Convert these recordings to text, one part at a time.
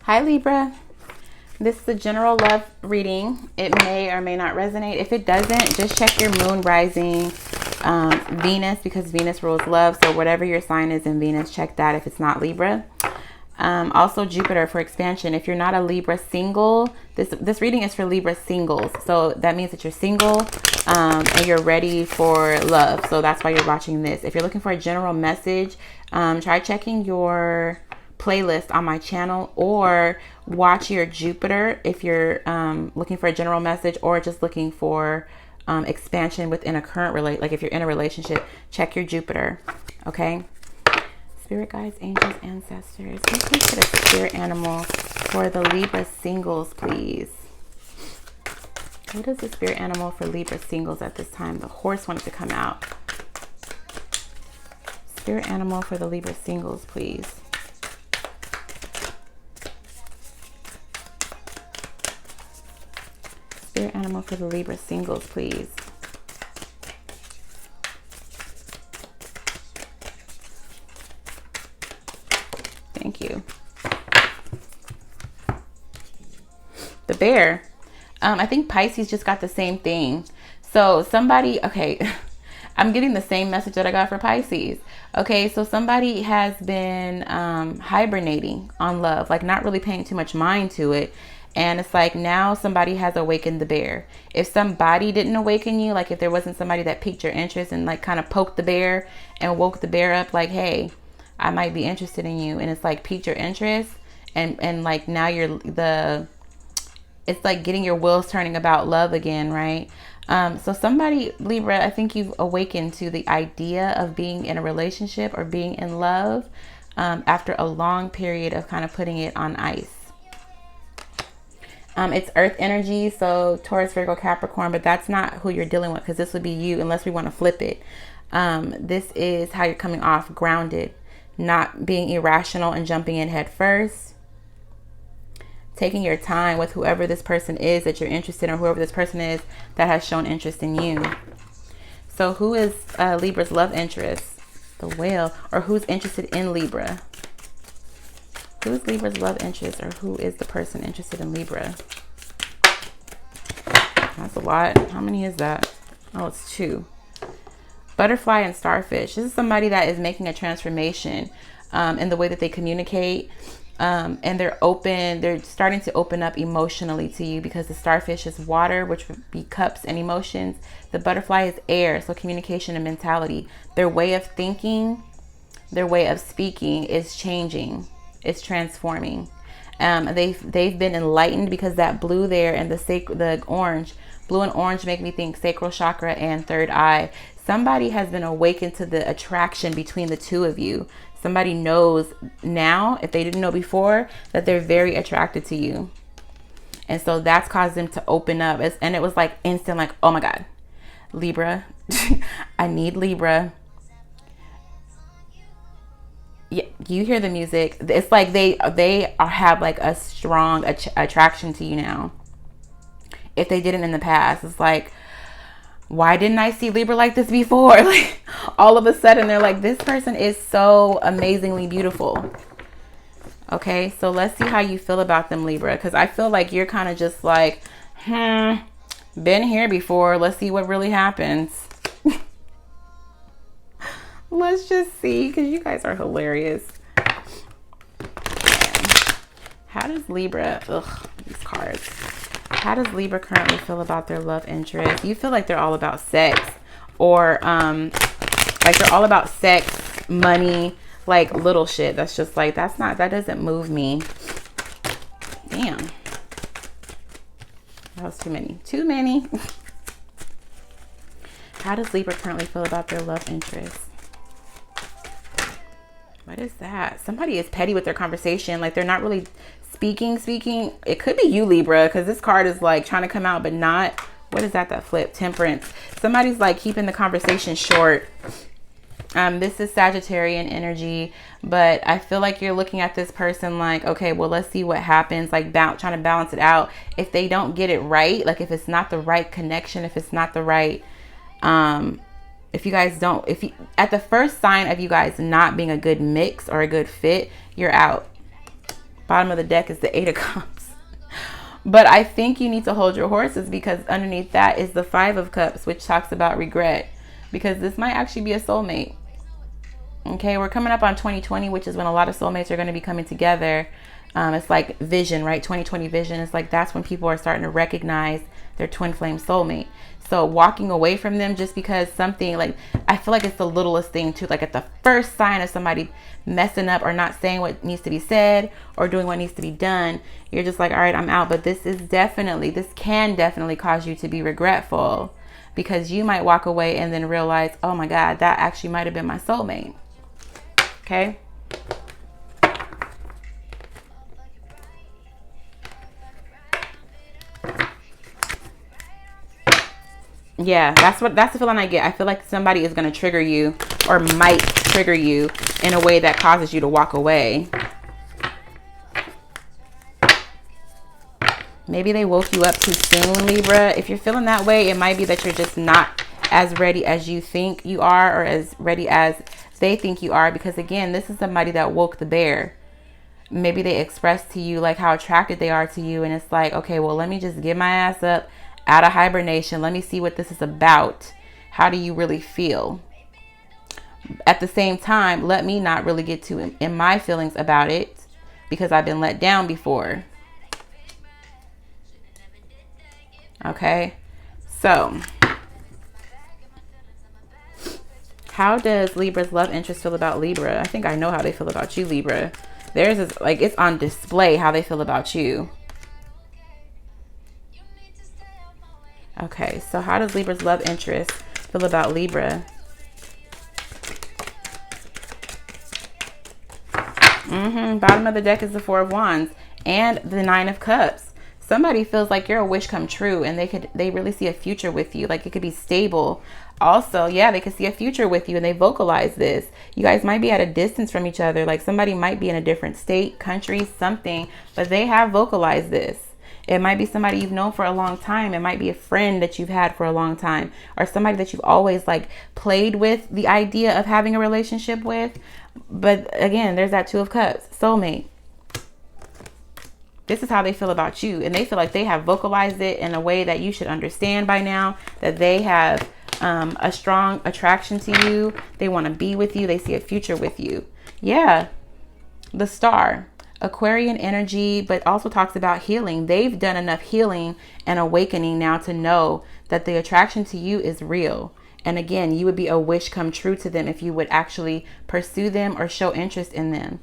Hi Libra. This is a general love reading. It may or may not resonate. If it doesn't, just check your moon rising, Venus, because Venus rules love. So whatever your sign is in Venus, check that if it's not Libra. Also Jupiter for expansion. If you're not a Libra single, this reading is for Libra singles. So that means that you're single and you're ready for love. So that's why you're watching this. If you're looking for a general message, try checking your playlist on my channel, or watch your Jupiter if you're looking for a general message, or just looking for expansion within a current like if you're in a relationship, check your Jupiter. Okay. Spirit guides, angels, ancestors, can you please put a spirit animal for the Libra singles, please? What is the spirit animal for Libra singles at this time? The horse wanted to come out. Spirit animal for the Libra singles, please. Spirit animal for the Libra singles, please. Thank you. The bear. I think Pisces just got the same thing. So somebody, okay, I'm getting the same message that I got for Pisces. Okay, so somebody has been hibernating on love, like not really paying too much mind to it. And it's like now somebody has awakened the bear. If somebody didn't awaken you, like if there wasn't somebody that piqued your interest and like kind of poked the bear and woke the bear up, like, hey, I might be interested in you. And it's like piqued your interest. And like now it's like getting your wheels turning about love again, right? So somebody, Libra, I think you've awakened to the idea of being in a relationship or being in love after a long period of kind of putting it on ice. It's earth energy, so Taurus, Virgo, Capricorn, but that's not who you're dealing with, because this would be you unless we want to flip it. This is how you're coming off: grounded, not being irrational and jumping in head first, taking your time with whoever this person is that you're interested in, or whoever this person is that has shown interest in you. So who is Libra's love interest? The whale. Or who's interested in Libra? Who is Libra's love interest, or who is the person interested in Libra? That's a lot. How many is that? Oh, it's 2. Butterfly and starfish. This is somebody that is making a transformation in the way that they communicate. And they're starting to open up emotionally to you, because the starfish is water, which would be cups and emotions. The butterfly is air, so communication and mentality. Their way of thinking, their way of speaking is changing. It's transforming. They've been enlightened, because that blue there and the orange, blue and orange make me think sacral chakra and third eye. Somebody has been awakened to the attraction between the two of you. Somebody knows now, if they didn't know before, that they're very attracted to you. And so that's caused them to open up. And it was like instant, like, oh my God, Libra, I need Libra. Yeah, you hear the music. It's like they have like a strong attraction to you now. If they didn't in the past, it's like, why didn't I see Libra like this before? Like all of a sudden they're like, this person is so amazingly beautiful. Okay, so let's see how you feel about them, Libra, because I feel like you're kind of just like, been here before. Let's see what really happens. Let's just see, because you guys are hilarious. How does Libra, these cards. How does Libra currently feel about their love interest? You feel like they're all about sex, or like they're all about sex, money, like little shit. That's just like, that doesn't move me. Damn. That was too many. How does Libra currently feel about their love interest? What is that? Somebody is petty with their conversation. Like they're not really speaking. It could be you, Libra, because this card is like trying to come out, but not. What is that flip? Temperance. Somebody's like keeping the conversation short. This is Sagittarian energy, but I feel like you're looking at this person like, okay, well, let's see what happens. Like trying to balance it out. If they don't get it right, like if it's not the right connection, if it's not the right, if you guys don't, at the first sign of you guys not being a good mix or a good fit, you're out. Bottom of the deck is the Eight of Cups. But I think you need to hold your horses, because underneath that is the Five of Cups, which talks about regret, because this might actually be a soulmate. Okay, we're coming up on 2020, which is when a lot of soulmates are going to be coming together. It's like vision, right? 2020 vision. It's like that's when people are starting to recognize their twin flame soulmate. So walking away from them just because something, like, I feel like it's the littlest thing too. Like at the first sign of somebody messing up or not saying what needs to be said or doing what needs to be done, you're just like, all right, I'm out. But this can definitely cause you to be regretful, because you might walk away and then realize, oh my God, that actually might have been my soulmate. Okay. Yeah, that's the feeling I get. I feel like somebody is going to trigger you, or might trigger you in a way that causes you to walk away. Maybe they woke you up too soon, Libra. If you're feeling that way, it might be that you're just not as ready as you think you are, or as ready as they think you are. Because again, this is somebody that woke the bear. Maybe they expressed to you like how attracted they are to you, and it's like, okay, well, let me just get my ass up out of hibernation. Let me see what this is about. How do you really feel? At the same time, let me not really get too in my feelings about it, because I've been let down before. Okay, so how does Libra's love interest feel about Libra? I think I know how they feel about you, Libra. Theirs is like, it's on display how they feel about you. Okay, so how does Libra's love interest feel about Libra? Bottom of the deck is the Four of Wands and the Nine of Cups. Somebody feels like you're a wish come true, and they really see a future with you. Like it could be stable. Also, yeah, they could see a future with you, and they vocalize this. You guys might be at a distance from each other. Like somebody might be in a different state, country, something, but they have vocalized this. It might be somebody you've known for a long time. It might be a friend that you've had for a long time, or somebody that you've always like played with the idea of having a relationship with. But again, there's that Two of Cups, soulmate. This is how they feel about you, and they feel like they have vocalized it in a way that you should understand by now, that they have a strong attraction to you. They want to be with you. They see a future with you. Yeah, the Star. Aquarian energy, but also talks about healing. They've done enough healing and awakening now to know that the attraction to you is real. And again, you would be a wish come true to them if you would actually pursue them or show interest in them.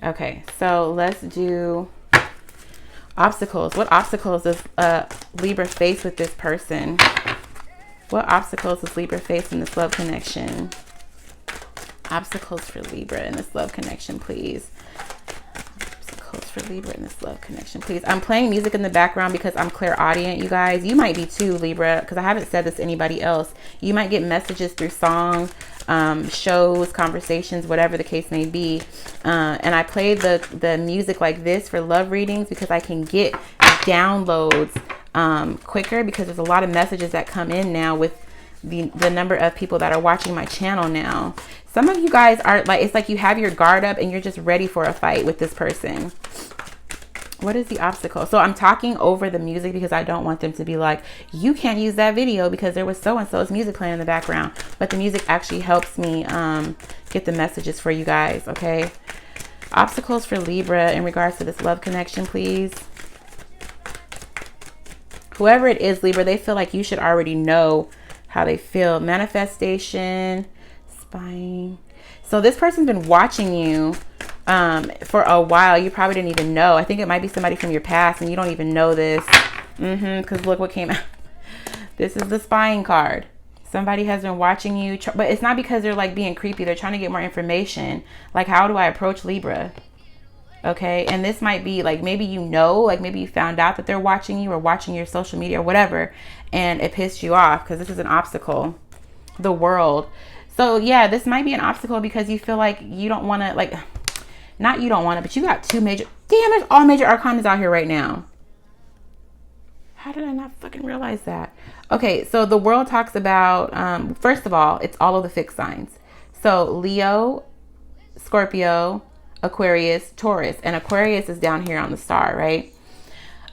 Okay, so let's do obstacles. What obstacles does Libra face with this person? What obstacles does Libra face in this love connection? Obstacles for Libra in this love connection, please. Obstacles for Libra in this love connection, please. I'm playing music in the background because I'm clairaudient, you guys. You might be too, Libra, because I haven't said this to anybody else. You might get messages through song, shows, conversations, whatever the case may be. And I play the music like this for love readings because I can get downloads quicker, because there's a lot of messages that come in now with the number of people that are watching my channel now. Some of you guys are like, it's like you have your guard up and you're just ready for a fight with this person. What is the obstacle? So I'm talking over the music because I don't want them to be like, you can't use that video because there was so-and-so's music playing in the background. But the music actually helps me get the messages for you guys, okay? Obstacles for Libra in regards to this love connection, please. Whoever it is, Libra, they feel like you should already know how they feel. Manifestation, spying. So this person's been watching you for a while. You probably didn't even know. I think it might be somebody from your past and you don't even know this. Because look what came out. This is the spying card. Somebody has been watching you, but it's not because they're like being creepy. They're trying to get more information. Like, how do I approach Libra? Okay, and this might be like, maybe you know, like maybe you found out that they're watching you or watching your social media or whatever, and it pissed you off because this is an obstacle. The World. So yeah, this might be an obstacle because you feel like you don't want to, like, not you don't want to, but you got two major, damn, there's all major arcanas out here right now. How did I not fucking realize that? Okay, so the World talks about, first of all, it's all of the fixed signs. So Leo, Scorpio, Aquarius, Taurus. And Aquarius is down here on the star, right?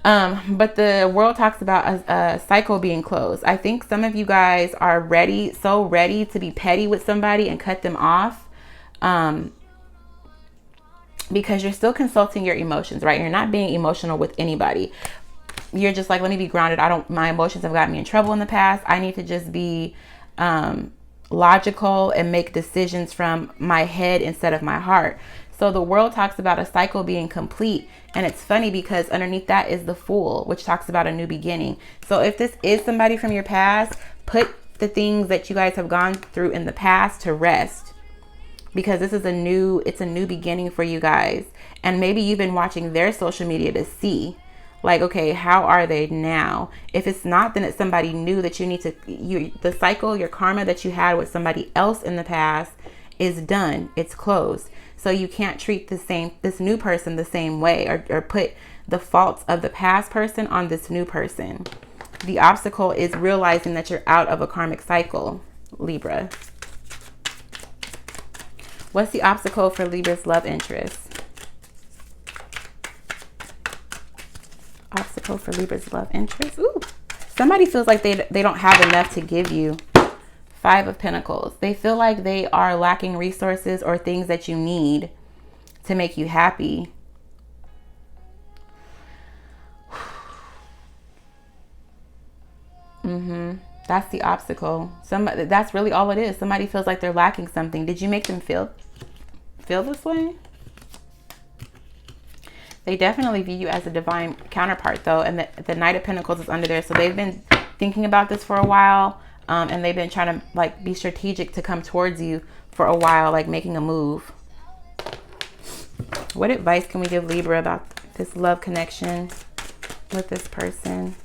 But the world talks about a cycle being closed. I think some of you guys are ready, so ready to be petty with somebody and cut them off. Because you're still consulting your emotions, right? You're not being emotional with anybody. You're just like, let me be grounded. My emotions have gotten me in trouble in the past. I need to just be logical and make decisions from my head instead of my heart. So the world talks about a cycle being complete. And it's funny because underneath that is the Fool, which talks about a new beginning. So if this is somebody from your past, put the things that you guys have gone through in the past to rest. Because this is it's a new beginning for you guys. And maybe you've been watching their social media to see, like, okay, how are they now? If it's not, then it's somebody new that you need to, the cycle, your karma that you had with somebody else in the past is done. It's closed. So you can't treat this new person the same way, or put the faults of the past person on this new person. The obstacle is realizing that you're out of a karmic cycle, Libra. What's the obstacle for Libra's love interest? Obstacle for Libra's love interest. Ooh, somebody feels like they don't have enough to give you. 5 of Pentacles. They feel like they are lacking resources or things that you need to make you happy. That's the obstacle. That's really all it is. Somebody feels like they're lacking something. Did you make them feel this way? They definitely view you as a divine counterpart, though. And the Knight of Pentacles is under there. So they've been thinking about this for a while. And they've been trying to, like, be strategic to come towards you for a while, like making a move. What advice can we give Libra about this love connection with this person?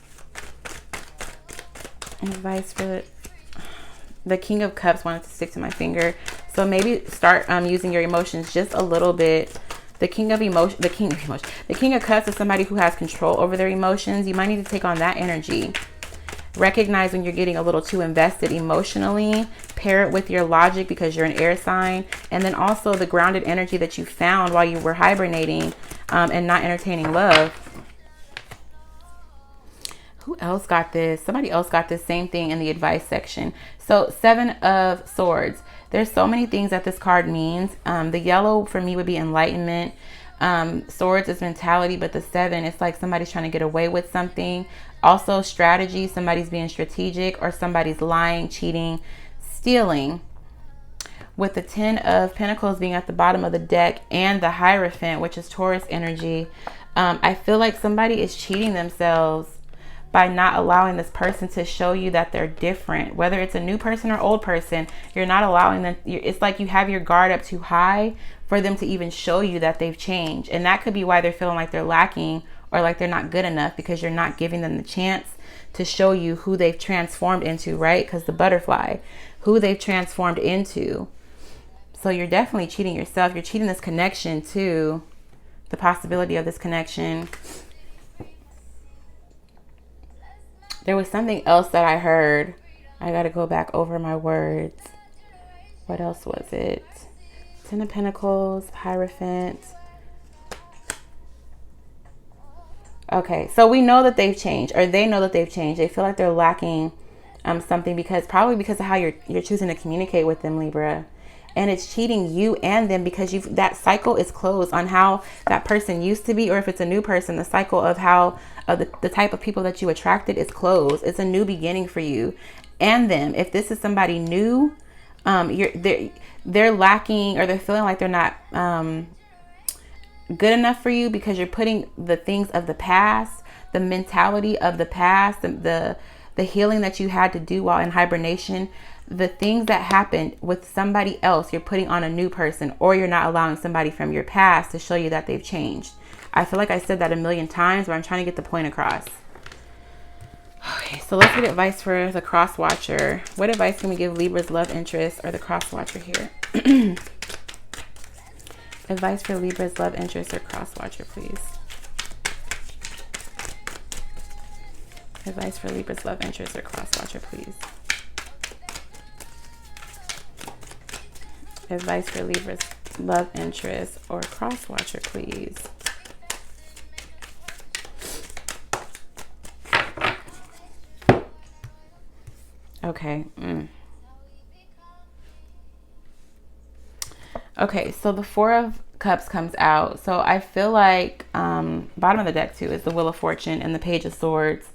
Advice for the King of Cups wanted to stick to my finger. So maybe start using your emotions just a little bit. The King of Cups is somebody who has control over their emotions. You might need to take on that energy. Recognize when you're getting a little too invested emotionally. Pair it with your logic because you're an air sign. And then also the grounded energy that you found while you were hibernating and not entertaining love. Who else got this? Somebody else got this same thing in the advice section. So 7 of Swords. There's so many things that this card means. The yellow for me would be enlightenment. Swords is mentality, but the 7, it's like somebody's trying to get away with something. Also strategy, somebody's being strategic, or somebody's lying, cheating, stealing. With the 10 of Pentacles being at the bottom of the deck and the Hierophant, which is Taurus energy, I feel like somebody is cheating themselves by not allowing this person to show you that they're different. Whether it's a new person or old person, you're not allowing them. It's like you have your guard up too high for them to even show you that they've changed. And that could be why they're feeling like they're lacking or like they're not good enough, because you're not giving them the chance to show you who they've transformed into, right? Because the butterfly, who they've transformed into. So you're definitely cheating yourself. You're cheating this connection too, the possibility of this connection. There was something else that I heard. I got to go back over my words. What else was it? 10 of Pentacles, Hierophant. Okay, so we know that they've changed, or they know that they've changed. They feel like they're lacking something probably because of how you're choosing to communicate with them, Libra. And it's cheating you and them because that cycle is closed on how that person used to be, or if it's a new person, the cycle of how the type of people that you attracted is closed. It's a new beginning for you and them. If this is somebody new, they're lacking, or they're feeling like they're not good enough for you because you're putting the things of the past, the mentality of the past, the healing that you had to do while in hibernation, the things that happened with somebody else, you're putting on a new person, or you're not allowing somebody from your past to show you that they've changed. I feel like I said that a million times, but I'm trying to get the point across. Okay, so let's get advice for the cross watcher. What advice can we give Libra's love interest or the cross watcher here? Advice for Libra's love interest or cross watcher, please. Advice for Libra's love interest or cross watcher, please. Advice for Libra's love interest or cross watcher, please. Okay. Okay, so the Four of Cups comes out. So I feel like bottom of the deck too is the Wheel of Fortune and the Page of Swords.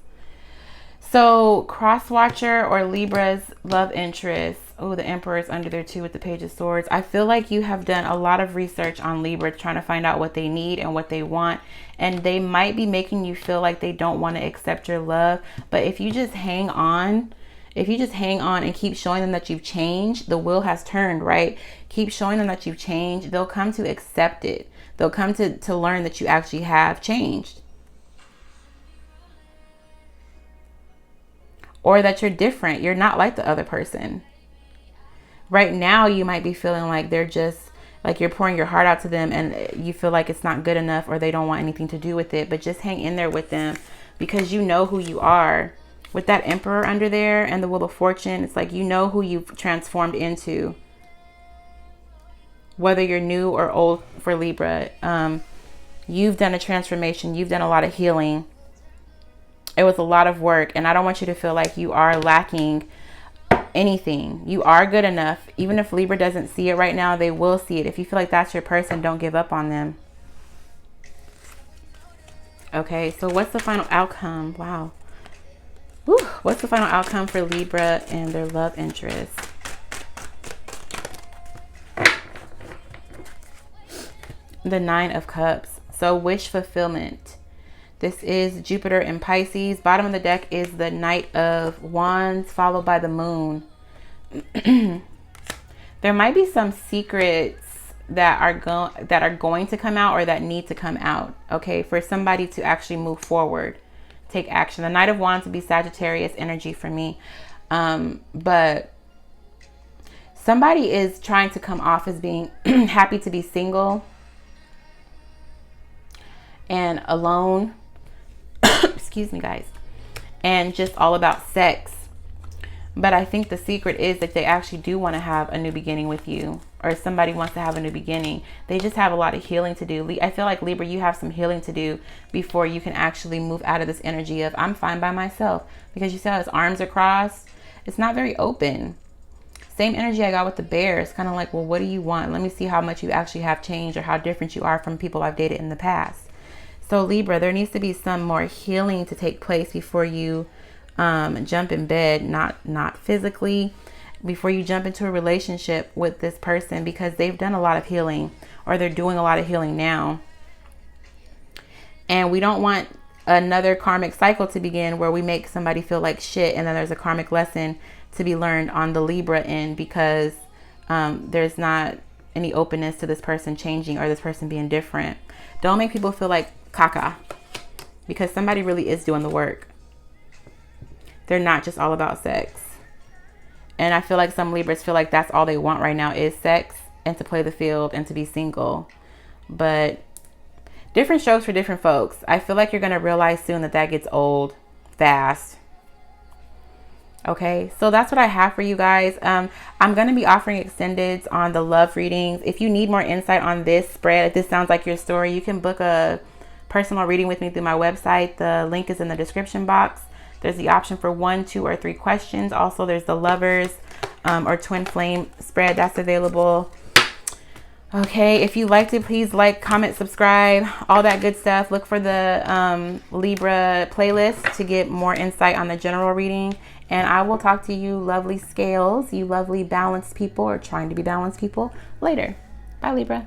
So cross watcher or Libra's love interest. Oh, the Emperor is under there too with the Page of Swords. I feel like you have done a lot of research on Libra trying to find out what they need and what they want. And they might be making you feel like they don't want to accept your love. But if you just hang on, and keep showing them that you've changed, the wheel has turned, right? Keep showing them that you've changed. They'll come to accept it. They'll come to learn that you actually have changed. Or that you're different. You're not like the other person. Right now, you might be feeling like they're just, like you're pouring your heart out to them and you feel like it's not good enough or they don't want anything to do with it. But just hang in there with them because you know who you are. With that Emperor under there and the Wheel of Fortune, it's like you know who you've transformed into. Whether you're new or old for Libra, you've done a transformation. You've done a lot of healing. It was a lot of work. And I don't want you to feel like you are lacking anything. You are good enough. Even if Libra doesn't see it right now, they will see it. If you feel like that's your person, don't give up on them. Okay, so what's the final outcome? Wow. Whew. What's the final outcome for Libra and their love interest? The Nine of Cups. So wish fulfillment. This is Jupiter in Pisces. Bottom of the deck is the Knight of Wands followed by the Moon. There might be some secrets that are going to come out or that need to come out. Okay, for somebody to actually move forward. Take action. The Knight of Wands would be Sagittarius energy for me. But somebody is trying to come off as being happy to be single and alone. Excuse me, guys. And just all about sex. But I think the secret is that they actually do want to have a new beginning with you. Or somebody wants to have a new beginning. They just have a lot of healing to do. I feel like Libra, you have some healing to do before you can actually move out of this energy of I'm fine by myself. Because you see how his arms are crossed? It's not very open. Same energy I got with the Bear. It's kind of like, well, what do you want? Let me see how much you actually have changed or how different you are from people I've dated in the past. So Libra, there needs to be some more healing to take place before you jump in bed, not physically, before you jump into a relationship with this person, because they've done a lot of healing or they're doing a lot of healing now. And we don't want another karmic cycle to begin where we make somebody feel like shit and then there's a karmic lesson to be learned on the Libra end because there's not any openness to this person changing or this person being different. Don't make people feel like caca because somebody really is doing the work. They're not just all about sex. And I feel like some Libras feel like that's all they want right now is sex and to play the field and to be single. But different strokes for different folks. I feel like you're going to realize soon that gets old fast. Okay, so that's what I have for you guys. I'm going to be offering extendeds on the love readings. If you need more insight on this spread, if this sounds like your story, you can book a personal reading with me through my website. The link is in the description box. There's the option for 1, 2, or 3 questions. Also, there's the lovers or twin flame spread that's available. Okay, if you liked it, please like, comment, subscribe, all that good stuff. Look for the Libra playlist to get more insight on the general reading. And I will talk to you lovely scales, you lovely balanced people or trying to be balanced people later. Bye, Libra.